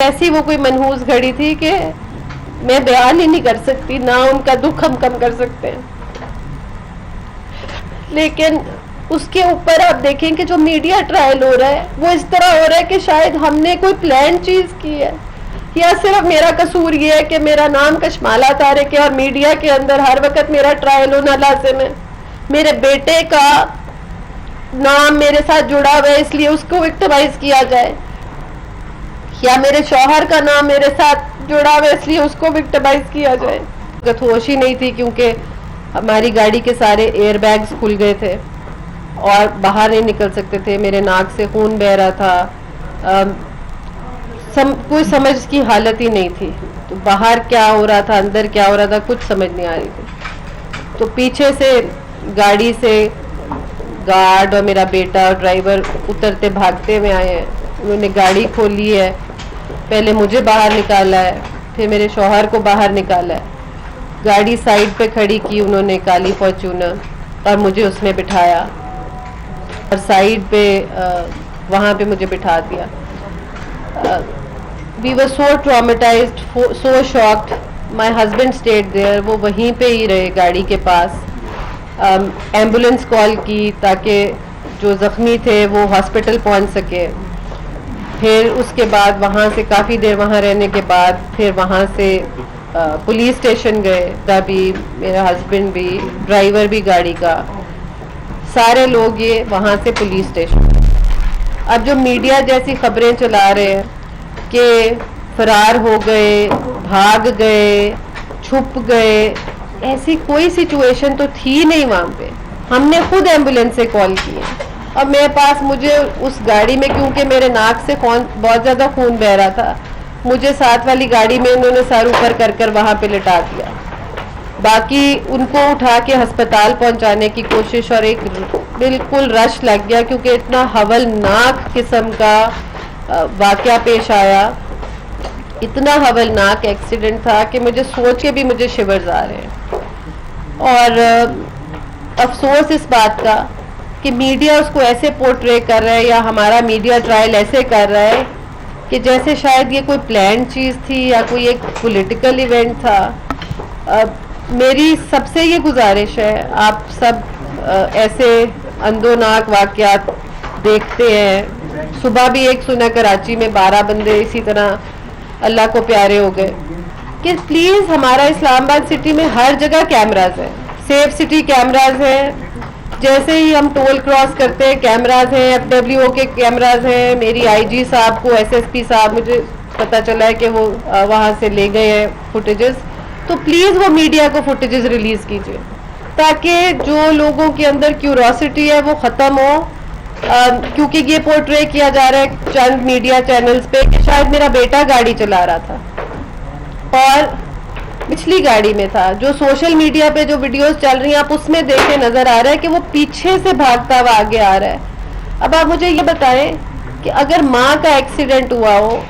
ایسی وہ کوئی منحوس گھڑی تھی کہ میں بیان ہی نہیں کر سکتی، نہ ان کا دکھ ہم کم کر سکتے ہیں. لیکن اس کے اوپر آپ دیکھیں کہ جو میڈیا ٹرائل ہو رہا ہے وہ اس طرح ہو رہا ہے کہ شاید ہم نے کوئی پلان چیز کی ہے، یا صرف میرا قصور یہ ہے کہ میرا نام کشمالہ طارق ہے اور میڈیا کے اندر ہر وقت میرا ٹرائل ہونا لازم ہے. میرے بیٹے کا نام میرے ساتھ جڑا ہوا ہے اس لیے اس کو وکٹمائز کیا جائے، یا میرے شوہر کا نام میرے ساتھ جڑا ہوا ہے اس لیے اس کو وکٹمائز کیا جائے. ہوش ہی نہیں تھی کیونکہ ہماری گاڑی کے سارے ایئر بیگز کھل گئے تھے اور باہر نہیں نکل سکتے تھے، میرے ناک سے خون بہہ رہا تھا، کوئی سمجھ کی حالت ہی نہیں تھی. تو باہر کیا ہو رہا تھا اندر کیا ہو رہا تھا کچھ سمجھ نہیں آ رہی تھی. تو پیچھے سے گاڑی سے گارڈ اور میرا بیٹا اور ڈرائیور اترتے بھاگتے ہوئے آئے ہیں. انہوں نے گاڑی کھولی ہے، پہلے مجھے باہر نکالا ہے، پھر میرے شوہر کو باہر نکالا ہے. گاڑی سائڈ پہ کھڑی کی انہوں نے کالی فارچونر، اور مجھے اس میں بٹھایا اور سائڈ پہ وہاں پہ مجھے بٹھا دیا. We were so traumatized, so shocked. My husband stayed there. وہ وہیں پہ ہی رہے گاڑی کے پاس. ایمبولینس کال کی تاکہ جو زخمی تھے وہ ہاسپٹل پہنچ سکے. پھر اس کے بعد وہاں سے کافی دیر وہاں رہنے کے بعد پھر وہاں سے پولیس اسٹیشن گئے. بھی میرا ہسبینڈ بھی، ڈرائیور بھی گاڑی کا، سارے لوگ یہ وہاں سے پولیس اسٹیشن. اب جو میڈیا جیسی خبریں چلا رہے ہیں کہ فرار ہو گئے، بھاگ گئے، چھپ گئے، ایسی کوئی سچویشن تو تھی نہیں وہاں پہ. ہم نے خود ایمبولینس سے کال کی ہے اور میرے پاس مجھے اس گاڑی میں، کیونکہ میرے ناک سے بہت زیادہ خون بہ رہا تھا، مجھے ساتھ والی گاڑی میں انہوں نے سر اوپر کر کر وہاں پہ لٹا دیا. باقی ان کو اٹھا کے ہسپتال پہنچانے کی کوشش، اور ایک بالکل رش لگ گیا کیونکہ اتنا ہولناک قسم کا واقعہ پیش آیا، اتنا ہولناک ایکسیڈنٹ تھا کہ مجھے سوچ کے بھی مجھے شیورز آ رہے ہیں. اور افسوس اس بات کا کہ میڈیا اس کو ایسے پورٹرے کر رہا ہے، یا ہمارا میڈیا ٹرائل ایسے کر رہا ہے کہ جیسے شاید یہ کوئی پلان چیز تھی یا کوئی ایک پولیٹیکل ایونٹ تھا. میری سب سے یہ گزارش ہے، آپ سب ایسے اندوناک واقعات دیکھتے ہیں. صبح بھی ایک سنا کراچی میں 12 بندے اسی طرح اللہ کو پیارے ہو گئے. کہ پلیز ہمارا اسلام آباد سٹی میں ہر جگہ کیمراز ہیں، سیف سٹی کیمراز ہیں. جیسے ہی ہم ٹول کراس کرتے ہیں کیمراز ہیں، FWO کے کیمراز ہیں. میری IG صاحب کو SSP صاحب مجھے پتا چلا ہے کہ وہ وہاں سے لے گئے ہیں فوٹیجز. تو پلیز وہ میڈیا کو فوٹیجز ریلیز کیجیے تاکہ جو لوگوں کے اندر کیوریوسٹی ہے وہ ختم ہو. کیونکہ یہ پورٹرے کیا جا رہا ہے چند میڈیا چینلز پہ کہ شاید میرا بیٹا گاڑی چلا رہا تھا اور پچھلی گاڑی میں تھا. جو سوشل میڈیا پہ جو ویڈیوز چل رہی ہیں آپ اس میں دیکھیں نظر آ رہا ہے کہ وہ پیچھے سے بھاگتا ہوا آگے آ رہا ہے. اب آپ مجھے یہ بتائیں کہ اگر ماں کا ایکسیڈنٹ ہوا ہو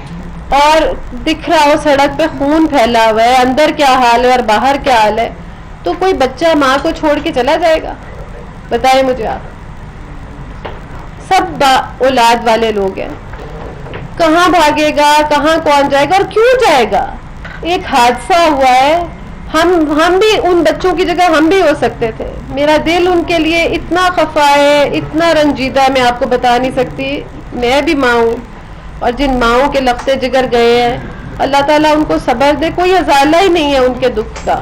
اور دکھ رہا ہو سڑک پہ خون پھیلا ہوا ہے، اندر کیا حال ہے اور باہر کیا حال ہے، تو کوئی بچہ ماں کو چھوڑ کے چلا جائے گا؟ بتائیں مجھے آپ. سب اولاد والے لوگ ہیں، کہاں بھاگے گا، کہاں کون جائے گا اور کیوں جائے گا؟ ایک حادثہ ہوا ہے، ہم بھی ان بچوں کی جگہ ہم بھی ہو سکتے تھے. میرا دل ان کے لیے اتنا خفا ہے، اتنا رنجیدہ ہے، میں آپ کو بتا نہیں سکتی. میں بھی ماں ہوں، اور جن ماؤں کے لختے جگر گئے ہیں اللہ تعالیٰ ان کو صبر دے. کوئی ازالہ ہی نہیں ہے ان کے دکھ کا.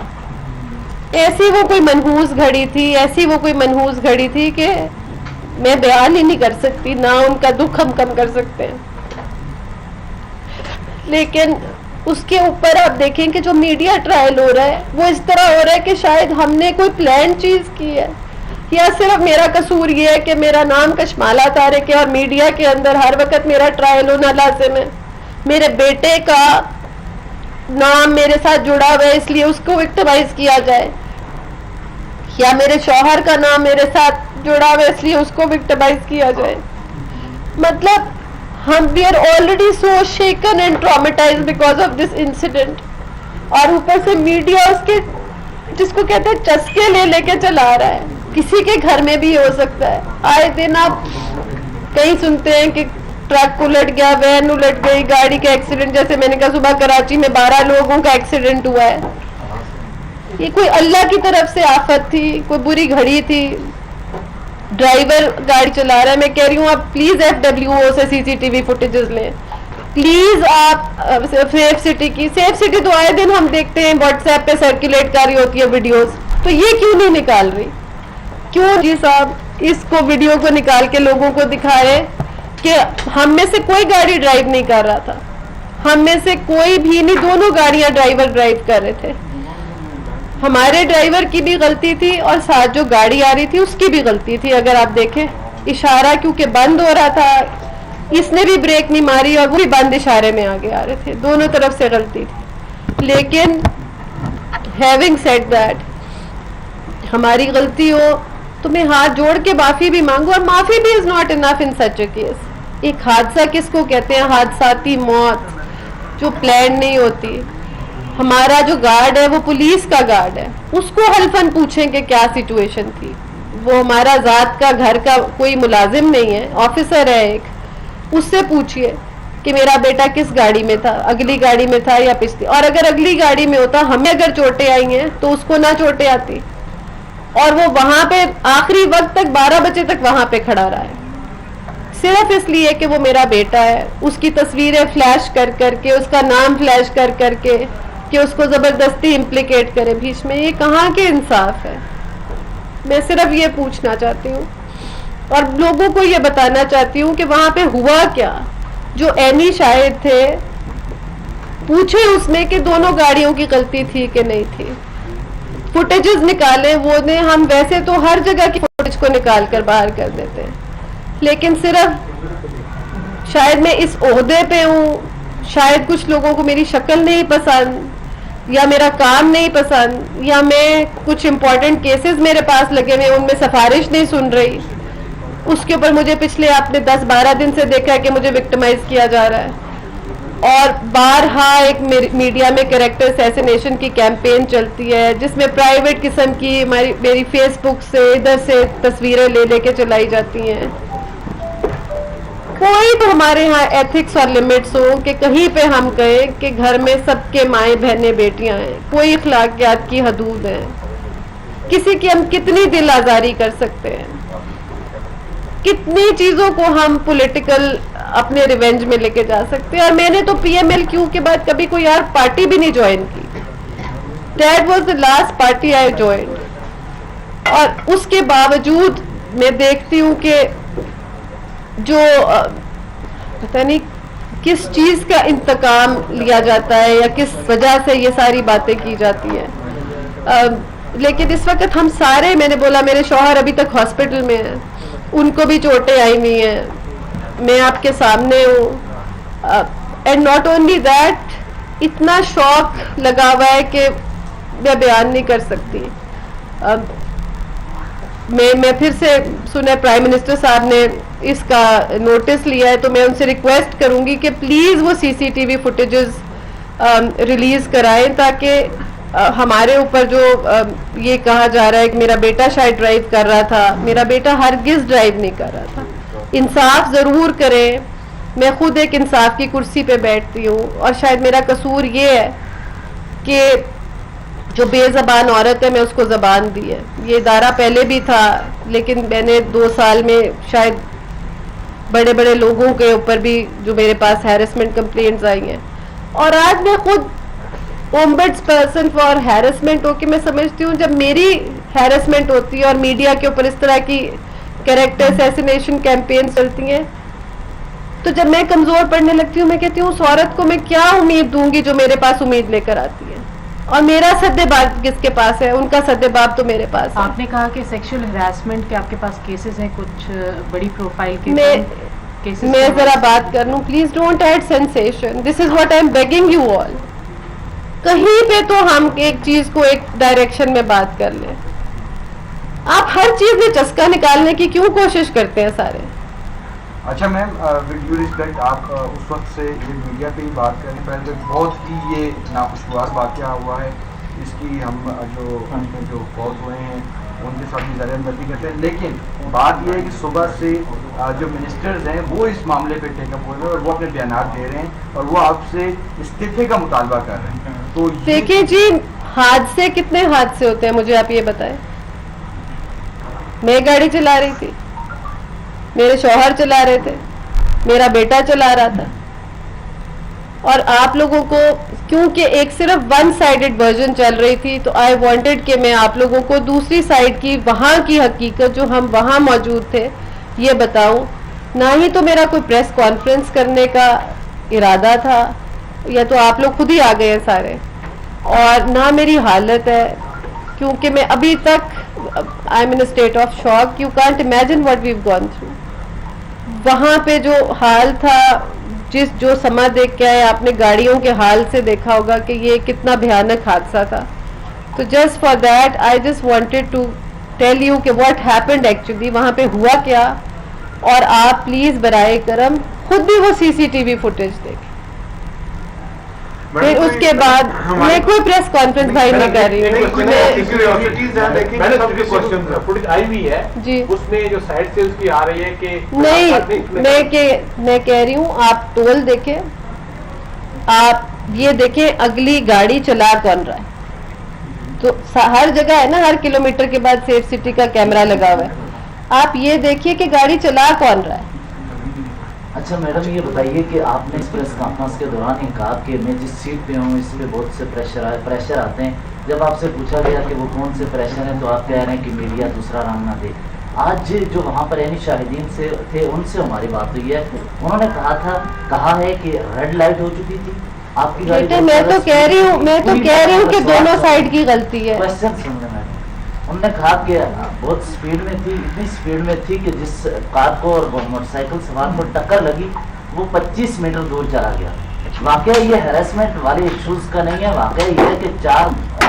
ایسی وہ کوئی منحوس گھڑی تھی، ایسی وہ کوئی منحوس گھڑی تھی کہ میں بیان ہی نہیں کر سکتی، نہ ان کا دکھ ہم کم کر سکتے ہیں. لیکن اس کے اوپر آپ دیکھیں کہ جو میڈیا ٹرائل ہو رہا ہے وہ اس طرح ہو رہا ہے کہ شاید ہم نے کوئی پلان چیز کی ہے، یا صرف میرا قصور یہ ہے کہ میرا نام کشمالہ طارق ہے اور میڈیا کے اندر ہر وقت میرا ٹرائل ہونا لازم ہے. میرے بیٹے کا نام میرے ساتھ جڑا ہوا ہے اس لیے اس کو وکٹمائز کیا جائے، یا میرے شوہر کا نام میرے ساتھ جڑا ہوا ہے اس لیے اس کو وکٹمائز کیا جائے. مطلب we are already so shaken and traumatized because of this incident. اور اوپر سے میڈیا اس کے جس کو کہتے ہیں چسکے لے کے چلا رہا ہے. کسی کے گھر میں بھی ہو سکتا ہے. آئے دن آپ کہیں سنتے ہیں کہ ٹرک الٹ گیا, وین الٹ گئی, گاڑی کا ایکسیڈنٹ, جیسے میں نے کہا صبح کراچی میں 12 لوگوں کا ایکسیڈنٹ ہوا ہے. یہ کوئی اللہ کی طرف سے آفت تھی, کوئی بری گھڑی تھی. ڈرائیور گاڑی چلا رہا ہے, میں کہہ رہی ہوں آپ پلیز FWO سے CCTV فوٹیجز لیں پلیز. آپ سیف سٹی کی, سیف سٹی تو آئے دن ہم دیکھتے ہیں واٹس ایپ پہ سرکولیٹ کر رہی ہوتی ہے ویڈیوز, تو یہ کیوں نہیں نکال رہی؟ کیوں جی صاحب اس کو ویڈیو کو نکال کے لوگوں کو دکھائے کہ ہم میں سے کوئی گاڑی ڈرائیو نہیں کر رہا تھا, ہم میں سے کوئی بھی نہیں, دونوں گاڑیاں ڈرائیور ڈرائیو کر رہے تھے. ہمارے ڈرائیور کی بھی غلطی تھی اور ساتھ جو گاڑی آ رہی تھی اس کی بھی غلطی تھی. اگر آپ دیکھیں اشارہ کیونکہ بند ہو رہا تھا, اس نے بھی بریک نہیں ماری اور وہ بھی بند اشارے میں آگے آ رہے تھے, دونوں طرف سے غلطی تھی. لیکن ہیونگ سیڈ دیٹ, ہماری غلطی ہو تو میں ہاتھ جوڑ کے معافی بھی مانگوں, اور معافی بھی is not enough in such a case. ایک حادثہ کس کو کہتے ہیں؟ حادثاتی موت جو پلان نہیں ہوتی. ہمارا جو گارڈ ہے وہ پولیس کا گارڈ ہے, اس کو حلفاً پوچھیں کہ کیا سچویشن تھی. وہ ہمارا ذات کا گھر کا کوئی ملازم نہیں ہے, آفیسر ہے ایک, اس سے پوچھئے کہ میرا بیٹا کس گاڑی میں تھا, اگلی گاڑی میں تھا یا پچھلی, اور اگر اگلی گاڑی میں ہوتا, ہمیں اگر چوٹیں آئی ہیں تو اس کو نہ چوٹیں آتی, اور وہ وہاں پہ آخری وقت تک 12 بجے تک وہاں پہ کھڑا رہا ہے صرف اس لیے کہ وہ میرا بیٹا ہے. اس کی تصویریں فلیش کر کر کے, اس کا نام فلیش کر کر کے, کہ اس کو زبردستی امپلیکیٹ کرے بیچ میں. یہ کہاں کے انصاف ہے؟ میں صرف یہ پوچھنا چاہتی ہوں اور لوگوں کو یہ بتانا چاہتی ہوں کہ وہاں پہ ہوا کیا. جو عینی شاہد تھے پوچھیں اس میں کہ دونوں گاڑیوں کی غلطی تھی کہ نہیں تھی. فوٹیجز نکالیں, وہ نے ہم ویسے تو ہر جگہ کی فوٹیج کو نکال کر باہر کر دیتے ہیں, لیکن صرف شاید میں اس عہدے پہ ہوں, شاید کچھ لوگوں کو میری شکل نہیں پسند یا میرا کام نہیں پسند, یا میں کچھ امپورٹنٹ کیسز میرے پاس لگے ہوئے ان میں سفارش نہیں سن رہی, اس کے اوپر مجھے پچھلے آپ نے 10-12 دن سے دیکھا ہے کہ مجھے وکٹمائز کیا جا رہا ہے. اور بارہا ایک میڈیا میں کریکٹر اسیسینیشن کی کیمپین چلتی ہے جس میں پرائیویٹ قسم کی میری فیس بک سے ادھر سے تصویریں لے کے چلائی جاتی ہیں. کوئی تو ہمارے ہاں ایتھکس اور لمٹس ہو کہ کہیں پہ ہم کہیں کہ گھر میں سب کے مائیں بہنیں بیٹیاں ہیں, کوئی اخلاقیات کی حدود ہے, کسی کی ہم کتنی دل آزاری کر سکتے ہیں, کتنی چیزوں کو ہم پولیٹیکل اپنے ریونج میں لے کے جا سکتے ہیں. اور میں نے تو PMLQ کے بعد کبھی کوئی اور پارٹی بھی نہیں جوائن کی. That was the last party I joined. اور اس کے باوجود میں دیکھتی ہوں کہ جو پتہ نہیں کس چیز کا انتقام لیا جاتا ہے یا کس وجہ سے یہ ساری باتیں کی جاتی ہیں. لیکن اس وقت ہم سارے, میں نے بولا میرے شوہر ابھی تک ہاسپٹل میں ہیں, ان کو بھی چوٹیں آئی ہوئی ہیں, میں آپ کے سامنے ہوں. اینڈ ناٹ اونلی دیٹ, اتنا شوق لگا ہوا ہے کہ میں بیان نہیں کر سکتی. میں پھر سے سنا پرائم منسٹر صاحب نے اس کا نوٹس لیا ہے, تو میں ان سے ریکویسٹ کروں گی کہ پلیز وہ CCTV فوٹیجز ریلیز کرائیں تاکہ ہمارے اوپر جو یہ کہا جا رہا ہے کہ میرا بیٹا شاید ڈرائیو کر رہا تھا, میرا بیٹا ہرگز ڈرائیو نہیں کر رہا تھا. انصاف ضرور کریں. میں خود ایک انصاف کی کرسی پہ بیٹھتی ہوں, اور شاید میرا قصور یہ ہے کہ جو بے زبان عورت ہے میں اس کو زبان دی ہے. یہ ادارہ پہلے بھی تھا لیکن میں نے 2 سال میں شاید بڑے بڑے لوگوں کے اوپر بھی جو میرے پاس ہیرسمنٹ کمپلینٹس آئی ہیں, اور آج میں خود اومبڈس پرسن فار ہیرسمنٹ ہو کے میں سمجھتی ہوں جب میری ہیرسمنٹ ہوتی ہے اور میڈیا کے اوپر اس طرح کی کریکٹر اسیسینیشن کیمپین چلتی ہیں, تو جب میں کمزور پڑنے لگتی ہوں میں کہتی ہوں اس عورت کو میں کیا امید دوں گی جو میرے پاس امید لے کر آتی ہے, اور میرا سد باب کس کے پاس ہے, ان کا سد باب تو میرے پاس ہے. آپ نے کہا کہ سیکشل ہراسمنٹ کے آپ کے پاس کیسز ہیں, کچھ بڑی پروفائل کے کیسز. میں ذرا بات کر لوں, please don't add sensation, this is what I am begging you all. کہیں پہ تو ہم ایک چیز کو ایک ڈائریکشن میں بات کر لیں. آپ ہر چیز میں چسکا نکالنے کی کیوں کوشش کرتے ہیں سارے؟ اچھا میم, ود ڈیو ریسپیکٹ, آپ اس وقت سے یہ میڈیا پہ ہی بات کریں, پہلے بہت ہی یہ ناخوشگوار واقعہ ہوا ہے, اس کی ہم جو فوت ہوئے ہیں ان کے ساتھ بھی ظاہر ہمدردی کرتے ہیں، لیکن بات یہ ہے کہ صبح سے جو منسٹرز ہیں وہ اس معاملے پہ ٹیک اپ ہوئے ہیں اور وہ اپنے بیانات دے رہے ہیں اور وہ آپ سے استعفے کا مطالبہ کر رہے ہیں. تو دیکھیں جی، حادثے کتنے حادثے ہوتے ہیں مجھے آپ یہ بتائیں. میں گاڑی چلا رہی تھی، میرے شوہر چلا رہے تھے، میرا بیٹا چلا رہا تھا، اور آپ لوگوں کو کیونکہ ایک صرف ون سائیڈڈ ورژن چل رہی تھی تو آئی وانٹڈ کہ میں آپ لوگوں کو دوسری سائیڈ کی وہاں کی حقیقت جو ہم وہاں موجود تھے یہ بتاؤں. نہ ہی تو میرا کوئی پریس کانفرنس کرنے کا ارادہ تھا، یا تو آپ لوگ خود ہی آ گئے ہیں سارے، اور نہ میری حالت ہے کیونکہ میں ابھی تک I am in state of shock. You can't imagine what we've gone through. وہاں پہ جو حال تھا، جو سما دیکھ کے آئے، آپ نے گاڑیوں کے حال سے دیکھا ہوگا کہ یہ کتنا بھیانک حادثہ تھا. تو just for that I just wanted to tell you کہ واٹ ہیپنڈ ایکچولی، وہاں پہ ہوا کیا. اور آپ پلیز برائے کرم خود بھی وہ سی سی ٹی وی فوٹیج دیکھیں. پھر اس کے بعد میں کوئی پریس کانفرنس بھائی نہیں کر رہی ہوں جی. اس میں جو سائڈ سے اس کی آ رہی ہے کہ نہیں، میں کہہ رہی ہوں آپ ٹول دیکھیں، آپ یہ دیکھیں اگلی گاڑی چلا کون رہا ہے. تو ہر جگہ ہے نا، ہر کلومیٹر کے بعد سیف سٹی کا کیمرہ لگا ہوا ہے. آپ یہ دیکھیے کہ گاڑی چلا کون رہا ہے. اچھا میڈم یہ بتائیے کہ آپ نے اس پریس کانفرنس کے دوران ہی کہا کہ میں جس سیٹ پہ ہوں اس پہ بہت سے پریشر آتے ہیں. جب آپ سے پوچھا گیا کہ وہ کون سے پریشر ہیں تو آپ کہہ رہے ہیں کہ میڈیا دوسرا رنگ نہ دے. آج جو وہاں پر یعنی شاہدین سے تھے ان سے ہماری بات ہوئی ہے، انہوں نے کہا ہے کہ ریڈ لائٹ ہو چکی تھی آپ کی گاڑی. میں تو کہہ رہی ہوں کہ دونوں سائڈ کی غلطی ہے. انہوں نے کہا کہ بہت سپیڈ میں تھی، اتنی سپیڈ میں تھی کہ جس کار کو اور موٹر سائیکل سوار کو ٹکر لگی وہ 25 میٹر دور چلا گیا. واقعہ یہ ہیراسمنٹ والے ایشوز کا نہیں ہے، واقعہ یہ ہے کہ 4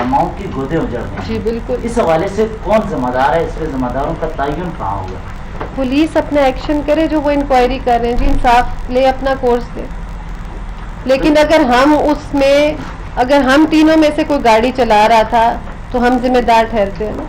ماؤں کی گودے اجڑ گئے. جی بالکل. اس حوالے سے کون ذمہ دار ہے؟ اس پہ ذمہ داروں کا تعین کہاں ہوگا؟ پولیس اپنا ایکشن کرے جو وہ انکوائری کر رہے ہیں. جی انصاف لے، اپنا کورس دے. لیکن اگر ہم تینوں میں سے کوئی گاڑی چلا رہا تھا تو ہم ذمہ دار ٹھہرتے ہیں نا.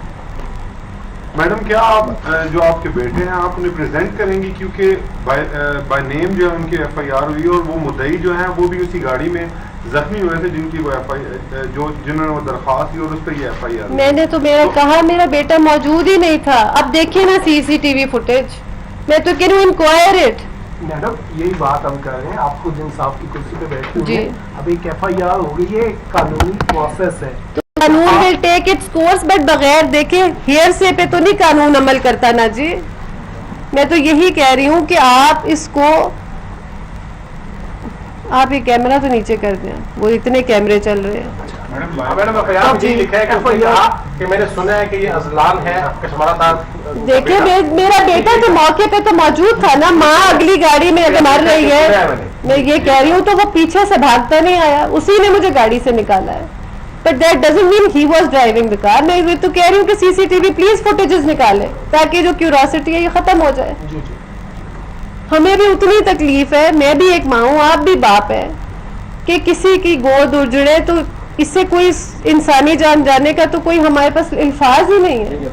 میڈم کیا آپ جو آپ کے بیٹے ہیں آپ انہیں پریزنٹ کریں گی، کیونکہ بائی نیم جو ہے ان کی ایف آئی آر ہوئی اور وہ مدعی جو ہیں وہ بھی اسی گاڑی میں زخمی ہوئے تھے جن کی وہ جنہوں نے وہ درخواست دی اور اس پہ یہ ایف آئی آر. میں نے تو کہا میرا بیٹا موجود ہی نہیں تھا. اب دیکھیں نا سی سی ٹی وی فوٹیج. میں تو کہہ رہی ہوں انکوائر اٹ. میڈم یہی بات ہم کر رہے ہیں، آپ خود انصاف کی کرسی پہ بیٹھے ہوئے ہیں. اب ایک ایف آئی آر ہوگی، یہ قانونی پروسیس ہے. قانون will take its course، but بغیر دیکھیں ہیئر سے پہ تو نہیں قانون عمل کرتا نا جی. میں تو یہی کہہ رہی ہوں کہ آپ اس کو آپ یہ کیمرہ تو نیچے کر دیں، وہ اتنے کیمرے چل رہے ہیں. میں نے سنا ہے کہ یہ ازلان ہے دیکھیں میرا بیٹا تو موقع پہ تو موجود تھا نا. ماں اگلی گاڑی میں اگر مر رہی ہے، میں یہ کہہ رہی ہوں تو وہ پیچھے سے بھاگتا نہیں آیا، اسی نے مجھے گاڑی سے نکالا ہے. But that doesn't mean he was driving the car. میں یہ تو کہہ رہی ہوں کہ C C T V please footages نکالے تاکہ جو کیوریوسٹی ہے یہ ختم ہو جائے. ہمیں بھی اتنی تکلیف ہے، میں بھی ایک ماں ہوں، آپ بھی باپ ہے، کہ کسی کی گود اجڑے تو اس سے کوئی انسانی جان جانے کا تو کوئی ہمارے پاس الفاظ ہی نہیں ہے.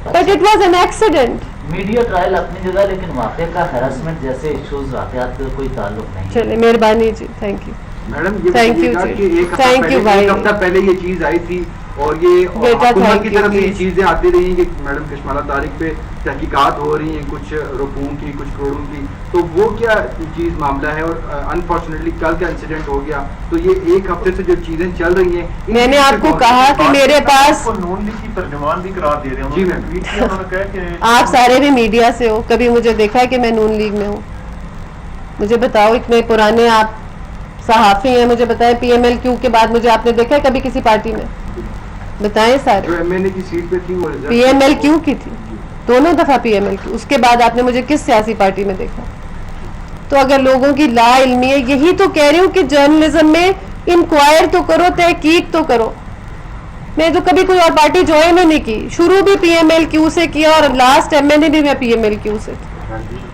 But it was an accident. Media trial اپنی جگہ، لیکن واقعے کا ہیراسمنٹ جیسے ایشوز واقعات کا کوئی تعلق نہیں. چلے مہربانی جی، تھینک یو. میڈم یہ ایک ہفتہ پہلے یہ چیز آئی تھی اور یہ حکومت کی طرف سے یہ چیزیں آتی رہی ہیں کہ میڈم کشمالہ طارق پہ تحقیقات ہو رہی ہیں کچھ روپوں کی کچھ کروڑوں کی. تو وہ کیا چیز معاملہ ہے؟ اور انفارچونیٹلی کل کا انسیڈنٹ ہو گیا تو یہ ایک ہفتے سے جو چیزیں چل رہی ہیں. میں نے آپ کو کہا کہ میرے پاس نون لیگ کی ترجمان بھی قرار دے رہے ہیں. جی میم. آپ سارے بھی میڈیا سے ہو، کبھی مجھے دیکھا ہے کہ میں نون لیگ میں ہوں؟ مجھے بتاؤ، اتنے پرانے آپ صحافی ہیں، مجھے بتائیں پی ایم ایل کیو کے بعد مجھے آپ نے دیکھا ہے کبھی کسی پارٹی میں؟ بتائیں سارے. جو ایم این اے کی سیٹ پہ تھی وہ پی ایم ایل کیو کی تھی، دونوں دفعہ پی ایم ایل کیو. اس کے بعد آپ نے مجھے کس سیاسی پارٹی میں دیکھا؟ تو اگر لوگوں کی لا علمی ہے، یہی تو کہہ رہی ہوں کہ جرنلزم میں انکوائر تو کرو، تحقیق تو کرو. میں تو کبھی کوئی اور پارٹی جوائن ہی نہیں کی. شروع بھی پی ایم ایل کیو سے کیا اور لاسٹ ایم این اے بھی میں پی ایم ایل کیو سے تھی.